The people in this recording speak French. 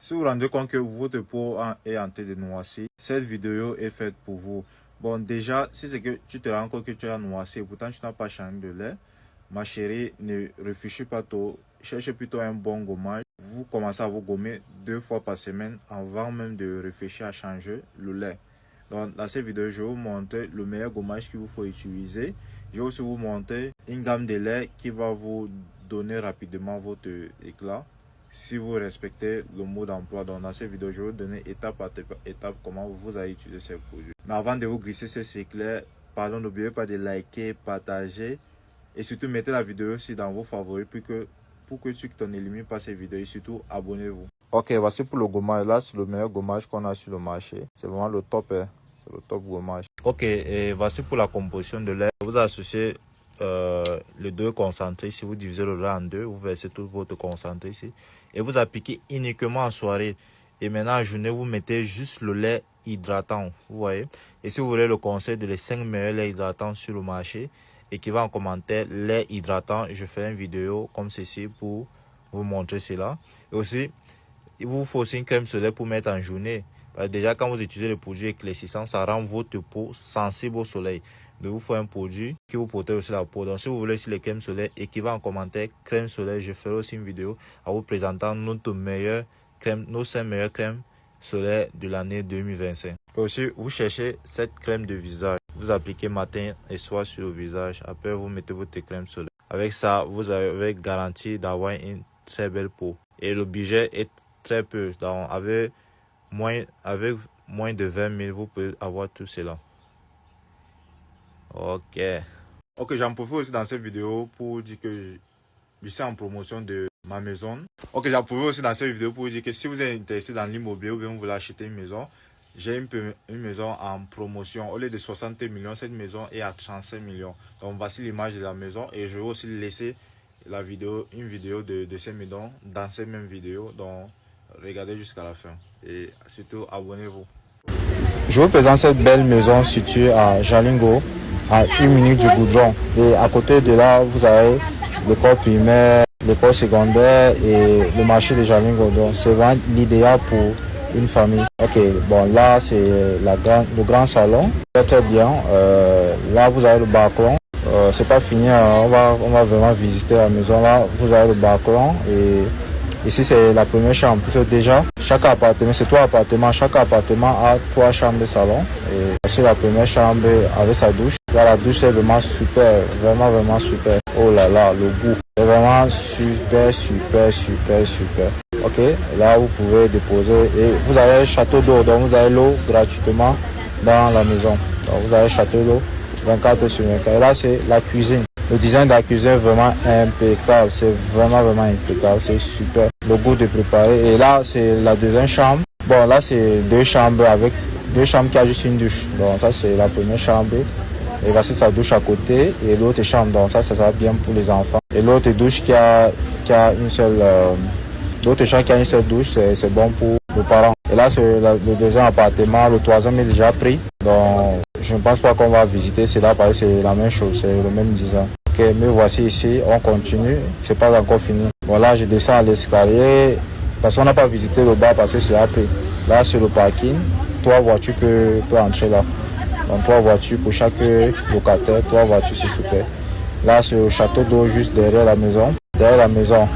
Si vous vous rendez compte que votre peau est en train de noircir, cette vidéo est faite pour vous. Bon, déjà, si c'est que tu te rends compte que tu as noirci et pourtant tu n'as pas changé de lait, ma chérie, ne réfléchis pas trop. Cherchez plutôt un bon gommage. Vous commencez à vous gommer 2 fois par semaine avant même de réfléchir à changer le lait. Donc, dans cette vidéo, je vais vous montrer le meilleur gommage qu'il vous faut utiliser. Je vais aussi vous montrer une gamme de lait qui va vous donner rapidement votre éclat si vous respectez le mot d'emploi. Donc dans cette vidéo, je vais vous donner étape par étape comment vous allez utiliser ces produits. Mais avant de vous glisser ces éclairs, pardon, n'oubliez pas de liker, partager et surtout mettez la vidéo aussi dans vos favoris pour que tu n'élimines pas ces vidéos et surtout abonnez-vous. Ok, voici pour le gommage. Là, c'est le meilleur gommage qu'on a sur le marché. C'est vraiment le top, hein. C'est le top gommage. Ok, et voici pour la composition de lait. Vous associez les 2 concentrés. Si vous divisez le lait en 2, vous versez tout votre concentré ici et vous appliquez uniquement en soirée. Et maintenant en journée, vous mettez juste le lait hydratant, vous voyez. Et si vous voulez le conseil de les 5 meilleurs laits hydratants sur le marché, écrivez en commentaire lait hydratant. Je fais une vidéo comme ceci pour vous montrer cela. Et aussi, il vous faut aussi une crème solaire pour mettre en journée. Déjà, quand vous utilisez le produit éclaircissant, ça rend votre peau sensible au soleil. Donc, vous faut un produit qui vous protège aussi la peau. Donc, si vous voulez aussi les crèmes solaires, écrivez en commentaire crème solaire. Je ferai aussi une vidéo à vous présentant nos 5 meilleures crèmes solaires de l'année 2025. Et aussi, vous cherchez cette crème de visage. Vous appliquez matin et soir sur le visage. Après, vous mettez votre crème solaire. Avec ça, vous avez garanti d'avoir une très belle peau. Et le budget est très peu. Donc, avec moins de 20 000, vous pouvez avoir tout cela. Ok, j'en profite aussi dans cette vidéo pour dire que je suis en promotion de ma maison. Ok, j'en profite aussi dans cette vidéo pour dire que si vous êtes intéressé dans l'immobilier ou bien vous voulez acheter une maison, j'ai une maison en promotion. Au lieu de 60 millions, cette maison est à 35 millions. Donc voici l'image de la maison et je vais aussi laisser une vidéo de cette maison dans cette même vidéo. Donc regardez jusqu'à la fin et surtout abonnez-vous. Je vous présente cette belle maison située à Jalingo, à 1 minute du goudron. Et à côté de là, vous avez l'école primaire, l'école secondaire et le marché de Jalingo. Donc c'est vraiment l'idéal pour une famille. Ok, bon là c'est le grand salon, très bien. Là vous avez le balcon. C'est pas fini, on va vraiment visiter la maison. Là vous avez le balcon et ici c'est la première chambre. Parce que déjà chaque appartement, c'est 3 appartements, chaque appartement a 3 chambres de salon. Et c'est la première chambre avec sa douche. Là la douche est vraiment super, vraiment super. Oh là là, le goût est vraiment super. Ok, là vous pouvez déposer et vous avez un château d'eau, donc vous avez l'eau gratuitement dans la maison. Donc vous avez un château d'eau 24 sur 24. Et là c'est la cuisine. Le design de la cuisine est vraiment impeccable, c'est vraiment impeccable, c'est super. Le goût de préparer. Et là c'est la deuxième chambre. Bon là c'est 2 chambres avec 2 chambres qui a juste une douche. Donc ça c'est la première chambre. Et voici sa douche à côté et l'autre chambre. Donc ça sera bien pour les enfants. Et l'autre douche qui a une seule l'autre chambre qui a une seule douche, c'est bon pour les parents. Et là c'est le deuxième appartement, le troisième est déjà pris. Donc je ne pense pas qu'on va visiter cela parce que c'est la même chose, c'est le même design. Ok, mais voici ici, on continue, c'est pas encore fini. Voilà, je descends à l'escalier parce qu'on n'a pas visité le bas parce que c'est pris. Là c'est le parking, 3 voitures peuvent entrer là. Donc 3 voitures pour chaque locataire, 3 voitures c'est super. Là c'est le château d'eau juste derrière la maison. Derrière la maison,